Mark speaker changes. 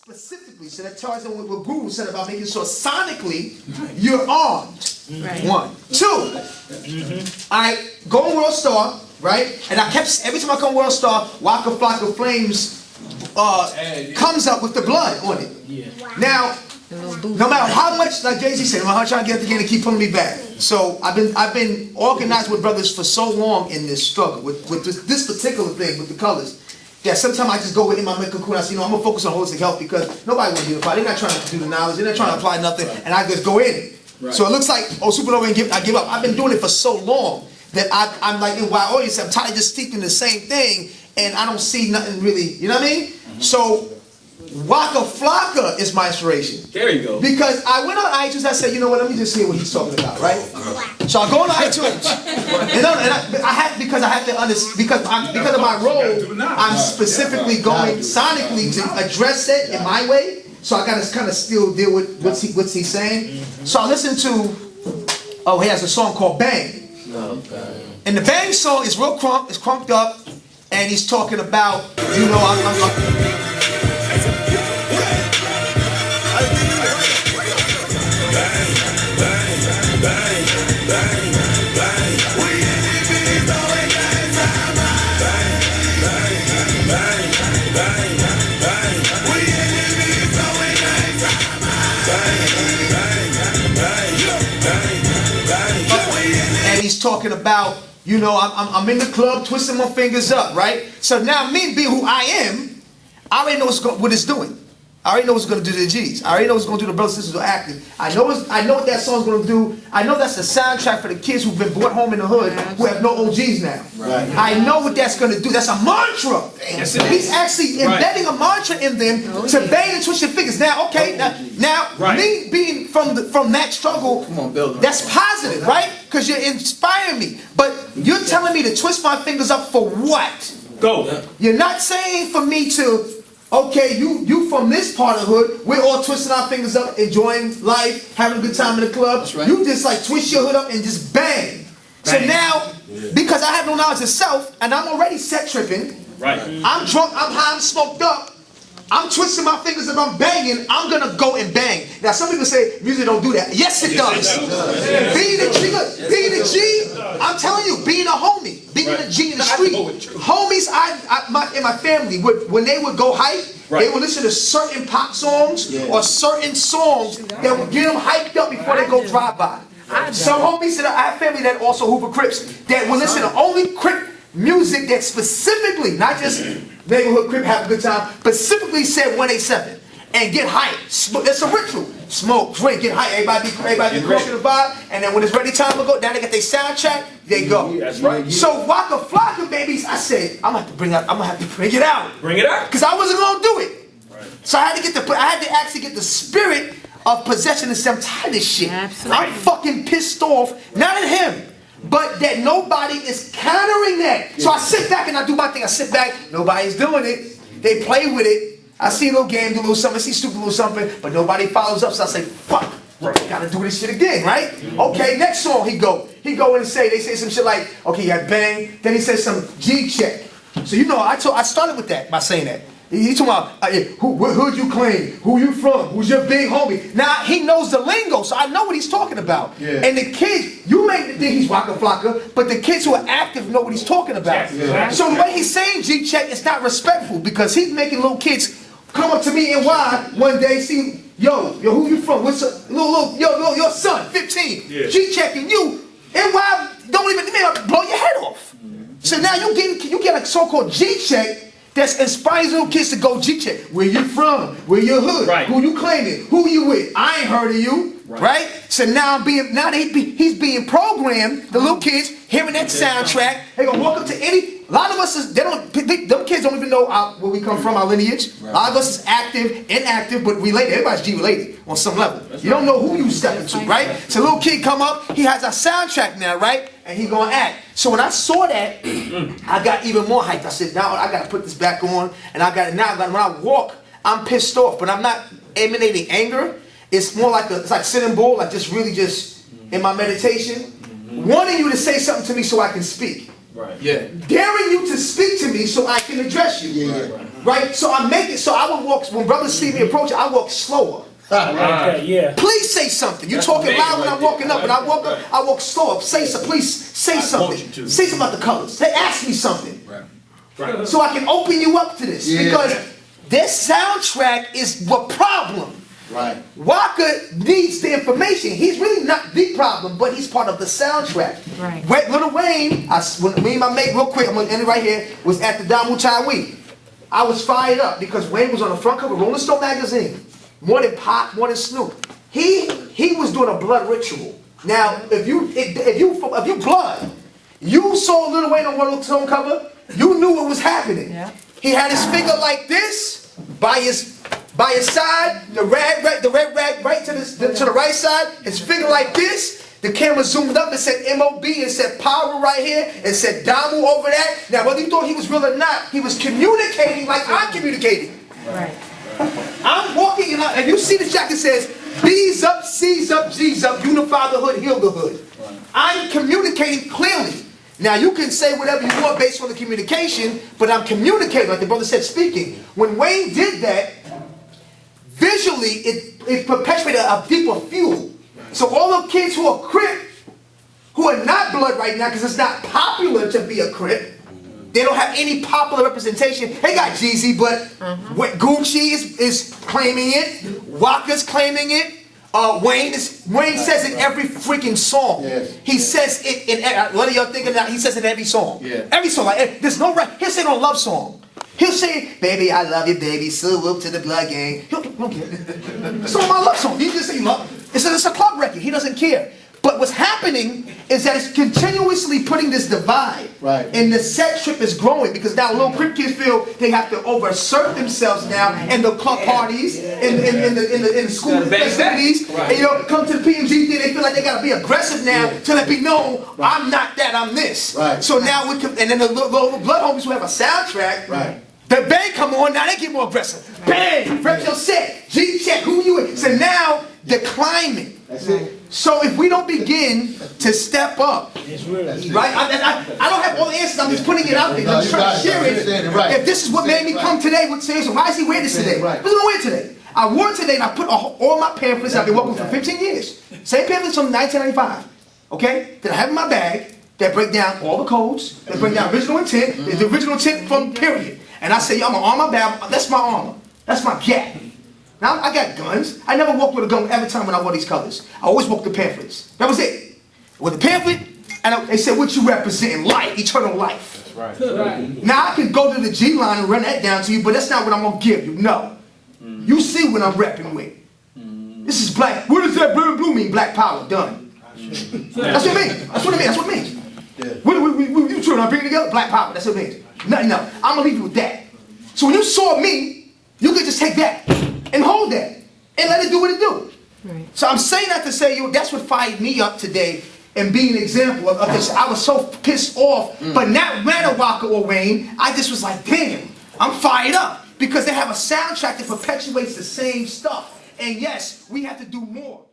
Speaker 1: specifically, so that ties in what Guru said about making sure sonically you're armed. Right. 1. 2. I go on World Star, right? And I kept, every time I come World Star, Waka Flocka Flames comes up with the blood on it. Yeah. Now, no matter how much, like Jay-Z said, no matter how much I get at the game, they keep pulling me back. So I've been organized with brothers for so long in this struggle with this particular thing with the colors. Yeah, sometimes I just go in my mental cocoon. I say, you know, I'm gonna focus on holistic health because nobody will unify. They're not trying to do the knowledge. They're not trying to apply nothing, and I just go in. Right. So it looks like, oh, supernova and I give up. I've been doing it for so long that I'm like in wild audience. I'm tired of just speaking the same thing, and I don't see nothing really. You know what I mean? So Waka Flocka is my inspiration.
Speaker 2: There you go.
Speaker 1: Because I went on iTunes, I said, you know what, let me just hear what he's talking about, right? So I go on iTunes, and I had to understand, because of my role, I'm specifically going sonically to address it in my way. So I gotta kind of still deal with what's he saying. So I listened to, he has a song called Bang. And the Bang song is real it's crunked up, and he's talking about, you know, I'm he's talking about, you know, I'm in the club twisting my fingers up, right? So now me being who I am, I already know what it's doing. I already know what's going to do to the G's. I already know what's going to do to the brothers and sisters who are active. I know what that song's going to do. I know that's the soundtrack for the kids who've been brought home in the hood who have no OGs now. Right. I know what that's going to do. That's a mantra. Yes, He's actually embedding a mantra in them to bang and twist your fingers. Now, okay, now me being from that struggle, that's positive, right? Because you're inspiring me. But you're telling me to twist my fingers up for what?
Speaker 2: Go.
Speaker 1: You're not saying for me to, okay, you from this part of the hood, we're all twisting our fingers up, enjoying life, having a good time in the club. Right. You just like twist your hood up and just bang. So now, because I have no knowledge of self, and I'm already set tripping, I'm drunk, I'm high, I'm smoked up, I'm twisting my fingers and I'm banging, I'm gonna go and bang. Now some people say music don't do that. Yes it does. Being a G, I'm telling you, being a homie, being a G in the street. Homies, in my family, when they would go hike, they would listen to certain pop songs or certain songs that would get them hyped up before they go drive-by. Some homies that I have family that also Hoover Crips that will listen to only Crip music that specifically, not just neighborhood Crip have a good time, specifically said 187 and get hyped. It's a ritual. Smoke, drink, get hyped. Everybody be crunk in the vibe, and then when it's ready time to go, now they get their soundtrack, they go. That's right. So Waka Flocka, babies, I said I'm gonna have to bring it out.
Speaker 2: Bring it out.
Speaker 1: Because I wasn't gonna do it. Right. So I had to actually get the spirit of possession and say, I'm tired of this shit. Absolutely. I'm fucking pissed off, not at him, but that nobody is countering that. Yeah. So I sit back and I do my thing. I sit back, nobody's doing it. They play with it. I see a little game, do a little something, I see stupid little something, but nobody follows up, so I say, fuck, gotta do this shit again, right? Okay, next song he go in and they say some shit like, okay, you got bang, then he says some G check. So you know, I started with that by saying that. He talking about, what hood you claim, who you from, who's your big homie. Now, he knows the lingo, so I know what he's talking about. Yeah. And the kids, you may think he's Waka Flocka, but the kids who are active know what he's talking about. Yeah. So the way he's saying G-check is not respectful, because he's making little kids come up to me in NY one day, see, yo, who you from? What's up? Your son, 15, G-checking you. NY don't even blow your head off. So now you get a so-called G-check that's inspiring little kids to go G-check. Where you from? Where your hood? Right. Who you claiming? Who you with? I ain't heard of you. Right? So now he's being programmed, the little kids, hearing that soundtrack, they gonna walk up to a lot of us them kids don't even know where we come from, our lineage. Right. A lot of us is active, inactive, but related. Everybody's G-related on some level. You don't know who you stepping to, right? So little kid come up, he has a soundtrack now, right? And he gonna act. So when I saw that, I got even more hyped. I said, now I gotta put this back on, and when I walk, I'm pissed off, but I'm not emanating anger. It's more like it's like sitting bull, like just really just in my meditation, wanting you to say something to me so I can speak.
Speaker 2: Right.
Speaker 1: Yeah. Daring you to speak to me so I can address you.
Speaker 3: Yeah.
Speaker 1: Right? So I make it so I would walk, when brothers see me approach, I walk slower.
Speaker 4: Yeah.
Speaker 1: Please say something. You're talking loud when I'm walking up. When I walk up, I walk slower. Say so. Please say something. Say something about the colors. They ask me something.
Speaker 2: Right.
Speaker 1: So I can open you up to this. Because this soundtrack is the problem.
Speaker 3: Right.
Speaker 1: Waka needs the information. He's really not the problem, but he's part of the soundtrack.
Speaker 5: Right.
Speaker 1: Lil Wayne, when me and my mate, real quick, I'm gonna end it right here, was at the Damu Chai Week. I was fired up because Wayne was on the front cover of Rolling Stone magazine. More than Pop, more than Snoop. He was doing a blood ritual. Now, if you blood, you saw Lil Wayne on Rolling Stone cover, you knew what was happening.
Speaker 5: Yeah.
Speaker 1: He had his finger like this by his side, the red rag right to the right side, his finger like this. The camera zoomed up and said MOB and said power right here and said Damu over that. Now whether you thought he was real or not, he was communicating like I'm communicating.
Speaker 5: Right.
Speaker 1: I'm walking and you see the jacket says B's up, C's up, G's up, unify the hood, heal the hood. I'm communicating clearly. Now you can say whatever you want based on the communication, but I'm communicating, like the brother said, speaking. When Wayne did that, visually it perpetuated a deeper fuel. So all the kids who are Crip, who are not blood right now, because it's not popular to be a Crip, they don't have any popular representation. They got Jeezy, but Gucci is claiming it. Waka's claiming it. Wayne says it every freaking song.
Speaker 3: Yes.
Speaker 1: He says it in a lot of y'all thinking that he says it in every song.
Speaker 3: Yeah.
Speaker 1: Every song. Like, there's no right. He'll say it on a love song. He'll say, baby, I love you, baby. So whoop to the blood gang. He'll get it. It's on my love song. He just say love. It's a club record. He doesn't care. But what's happening is that it's continuously putting this divide.
Speaker 3: Right.
Speaker 1: And the sex trip is growing because now little Crip kids feel they have to overassert themselves now in the club parties, in the school festivities. And come to the PMG thing, they feel like they gotta be aggressive now to let me know I'm not that, I'm this.
Speaker 3: Right.
Speaker 1: So now we can, and then the little blood homies who have a soundtrack.
Speaker 3: Right.
Speaker 1: The bang come on, now they get more aggressive. Bang! Rep your set. G check, who you with? So now they're climbing.
Speaker 3: That's it.
Speaker 1: So if we don't begin to step up, right? I don't have all the answers, I'm just putting it out there. I'm just trying to share it.
Speaker 3: Right.
Speaker 1: If this is what made me come today, would say, so why is he wearing this today?
Speaker 3: Right.
Speaker 1: What's he wearing today? I wore it today and I put all my pamphlets, I've been working for 15 years. Same pamphlets from 1995, okay? That I have in my bag, that break down all the codes, that break down original intent, the original intent from period. And I say, yo, I'm gonna arm my bag, that's my armor, that's my gap. Now, I got guns. I never walked with a gun every time when I wore these colors. I always walked the pamphlets. That was it. With a pamphlet, and they said, what you representing? Life, eternal life.
Speaker 2: That's right.
Speaker 1: Now, I can go to the G line and run that down to you, but that's not what I'm going to give you. No. You see what I'm repping with. This is black. What does that blue and blue mean? Black power. Done. That's what it means. That's what it means. That's what it means. What you two, I bring it together? Black power. That's what it means. Nothing else. I'm going to leave you with that. So when you saw me, you could just take that and hold that and let it do what it do. Right. So I'm saying that to say, that's what fired me up today and be an example of this. I was so pissed off, but not matter Waka or Wayne, I just was like, damn, I'm fired up because they have a soundtrack that perpetuates the same stuff. And yes, we have to do more.